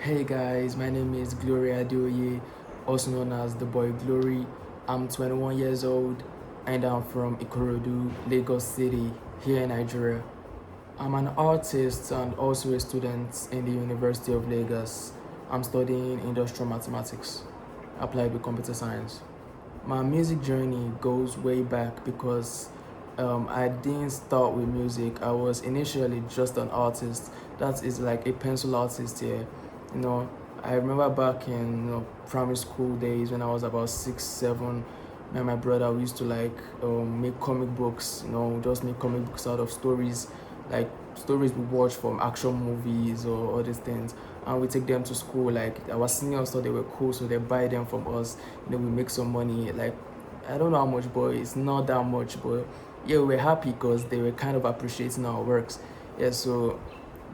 Hey guys, my name is Gloria Adeoye, also known as the boy Glory. I'm 21 years old and I'm from Ikorodu, Lagos City, here in Nigeria. I'm an artist and also a student in the University of Lagos. I'm studying industrial mathematics, applied with computer science. My music journey goes way back because I didn't start with music. I was initially just an artist. That is like a pencil artist here. You know, I remember back in primary school days when I was about 6, 7. Me and my brother we used to like make comic books. Just make comic books out of stories, like stories we watch from action movies or all these things, and we take them to school. Like our seniors thought they were cool, so they buy them from us. We make some money. Like I don't know how much, but it's not that much. But yeah, we were happy because they were kind of appreciating our works. Yeah, so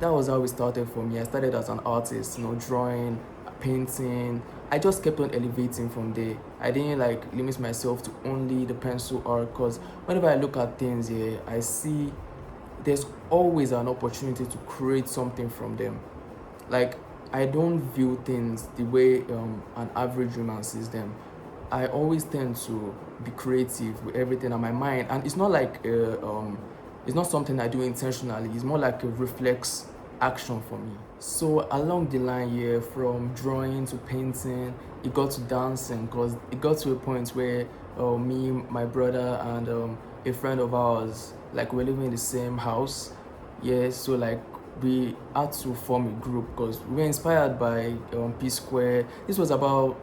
that was how we started for me. I started as an artist, drawing, painting. I just kept on elevating from there. I didn't like limit myself to only the pencil art because whenever I look at things here, I see there's always an opportunity to create something from them. Like I don't view things the way an average human sees them. I always tend to be creative with everything on my mind, and it's not like it's not something I do intentionally. It's more like a reflex action for me. So along the line here, from drawing to painting, it got to dancing because it got to a point where me, my brother, and a friend of ours, like we're living in the same house. Yeah, so like we had to form a group because we were inspired by P Square. This was about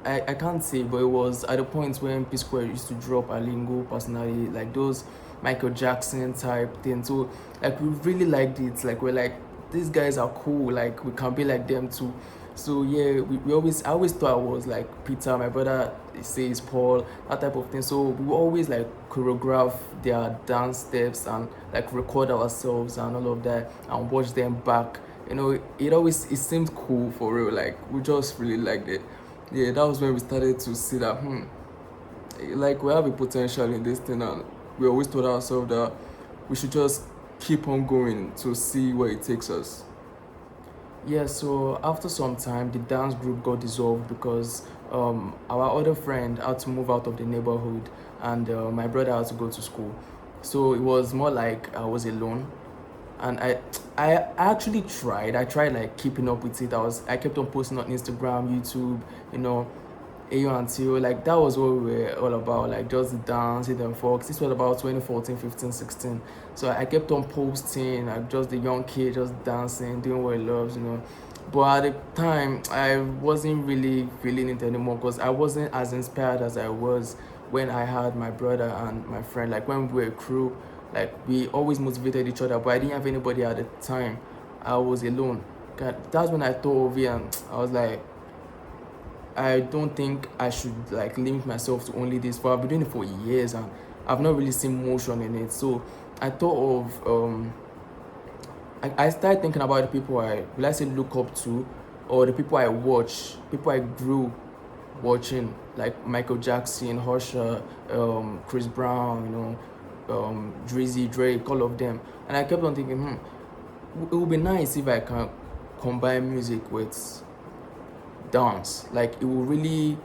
I can't say, but it was at a point when P Square used to drop a lingo personally, like those Michael Jackson type thing. So like we really liked it. Like we're like these guys are cool. Like we can be like them too. So yeah, we always I always thought I was like Peter. My brother says Paul, that type of thing. So we always like choreograph their dance steps and like record ourselves and all of that and watch them back. It seemed cool for real. Like we just really liked it. Yeah, that was when we started to see that like we have a potential in this thing, and we always told ourselves that we should just keep on going to see where it takes us. Yeah, so after some time, the dance group got dissolved because our other friend had to move out of the neighborhood, and my brother had to go to school. So it was more like I was alone, and I actually tried. I tried like keeping up with it. I kept on posting on Instagram, YouTube, you know, AO until like that was what we were all about, like just the dance, hit and fox. This was about 2014, 15, 16. So I kept on posting, like just the young kid just dancing, doing what he loves. But at the time, I wasn't really feeling it anymore because I wasn't as inspired as I was when I had my brother and my friend. Like when we were a crew, like we always motivated each other, but I didn't have anybody at the time. I was alone. That's when I thought of it, and I was like, I don't think I should like limit myself to only this. For I've been doing it for years and I've not really seen motion in it. So I thought of I started thinking about the people I will I say look up to, or the people I watch, people I grew watching, like Michael Jackson, Usher, Chris Brown, Drizzy, Drake, all of them. And I kept on thinking, it would be nice if I can combine music with dance. Like it will really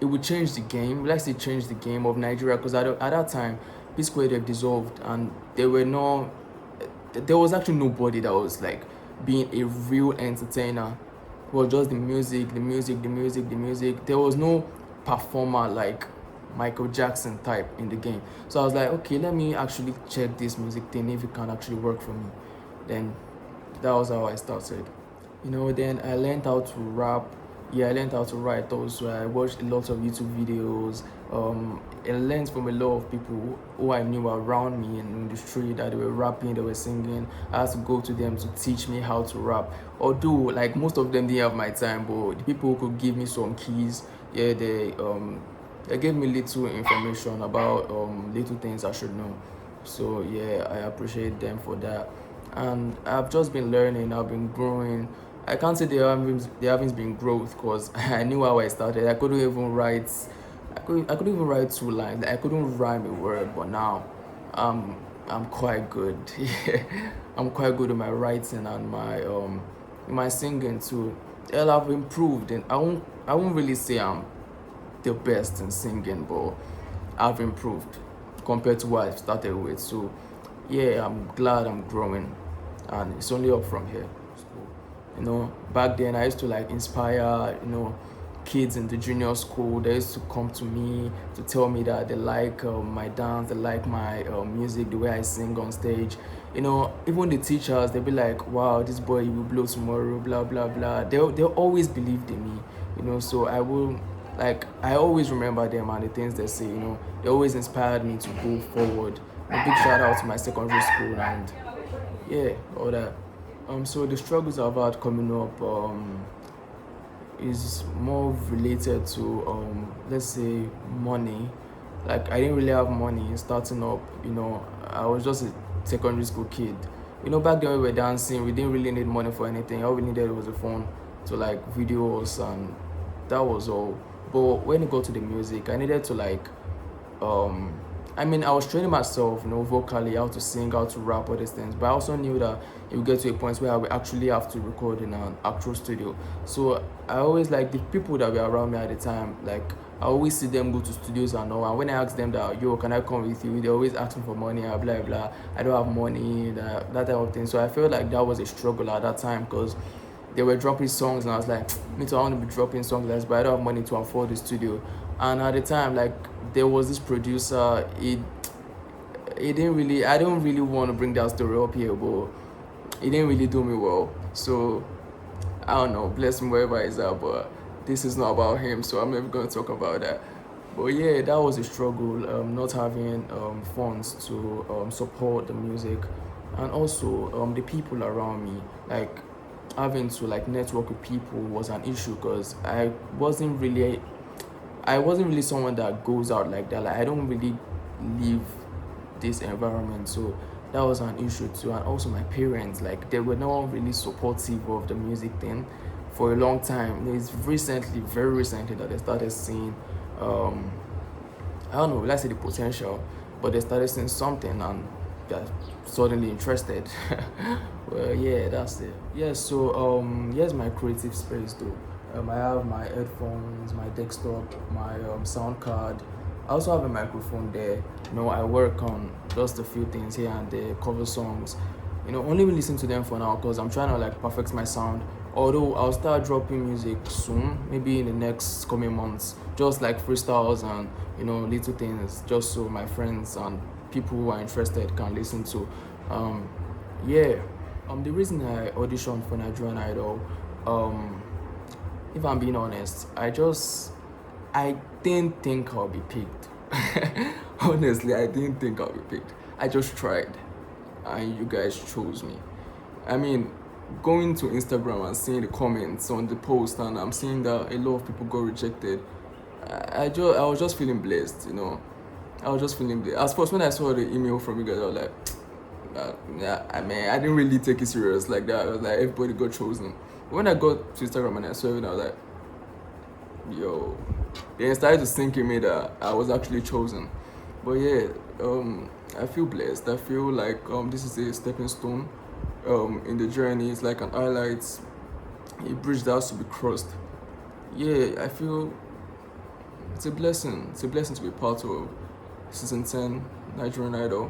it would change the game. Let's say change the game of Nigeria because at that time P Square they've dissolved and there was actually nobody that was like being a real entertainer. It was just the music, the music, the music, the music. There was no performer like Michael Jackson type in the game. So I was like, okay, let me actually check this music thing if it can actually work for me. Then that was how I started. Then I learned how to rap. Yeah, I learned how to write also. I watched a lot of YouTube videos. I learned from a lot of people who I knew around me in the street that they were rapping, they were singing. I had to go to them to teach me how to rap. Although, like most of them didn't have my time, but the people who could give me some keys, yeah, they gave me little information about little things I should know. So yeah, I appreciate them for that. And I've just been learning. I've been growing. I can't say there haven't been growth because I knew how I started. I couldn't even write 2 lines. I couldn't rhyme a word, but now I'm quite good. Yeah, I'm quite good with my writing and my in my singing too. Hell, I've improved, and I won't really say I'm the best in singing, but I've improved compared to what I started with. So yeah, I'm glad I'm growing, and it's only up from here. So, back then I used to like inspire, kids in the junior school. They used to come to me to tell me that they like my dance, they like my music, the way I sing on stage. Even the teachers, they'll be like, wow, this boy, you will blow tomorrow, blah, blah, blah. They'll always believed in me, so I will, like, I always remember them and the things they say, they always inspired me to go forward. A big shout out to my secondary school and yeah, all that. So the struggles I've had coming up, is more related to let's say money. Like I didn't really have money starting up. I was just a secondary school kid. Back then we were dancing, we didn't really need money for anything. All we needed was a phone to like videos, and that was all. But when it got to the music, I needed to like I was training myself, vocally, how to sing, how to rap, all these things. But I also knew that it would get to a point where I would actually have to record in an actual studio. So I always like the people that were around me at the time, like I always see them go to studios and all. And when I ask them that, yo, can I come with you? They always ask me for money, blah, blah, blah. I don't have money, that type of thing. So I felt like that was a struggle at that time because they were dropping songs and I was like, me too, I want to be dropping songs, but I don't have money to afford the studio. And at the time, like, there was this producer, it didn't really, I don't really want to bring that story up here, but it didn't really do me well. So, I don't know, bless him wherever he's at, but this is not about him, so I'm never going to talk about that. But yeah, that was a struggle, not having funds to support the music, and also the people around me, like having to like network with people was an issue because I wasn't really someone that goes out like that. Like I don't really live this environment, so that was an issue too. And also my parents, like they were not really supportive of the music thing for a long time. It's recently, very recently, that they started seeing, I don't know, let's say the potential, but they started seeing something and they're suddenly interested. Well, yeah, that's it. Yeah, so here's my creative space though. I have my headphones, my desktop, my sound card. I also have a microphone there. I work on just a few things here and there, cover songs. Only listen to them for now because I'm trying to like perfect my sound. Although I'll start dropping music soon, maybe in the next coming months, just like freestyles and little things, just so my friends and people who are interested can listen to. Yeah. The reason I auditioned for Nigerian Idol, if I'm being honest, I didn't think I'll be picked. Honestly, I didn't think I'll be picked. I just tried, and you guys chose me. I mean, going to Instagram and seeing the comments on the post, and I'm seeing that a lot of people got rejected. I was just feeling blessed, I was just feeling blessed. As first, when I saw the email from you guys, I was like, yeah, I didn't really take it serious like that. I was like, everybody got chosen. When I got to Instagram and I saw it, I was like, yo. Then it started to sink in me that I was actually chosen. But yeah, I feel blessed. I feel like this is a stepping stone in the journey. It's like an highlight, a bridge that has to be crossed. Yeah, I feel it's a blessing. It's a blessing to be part of season 10 Nigerian Idol.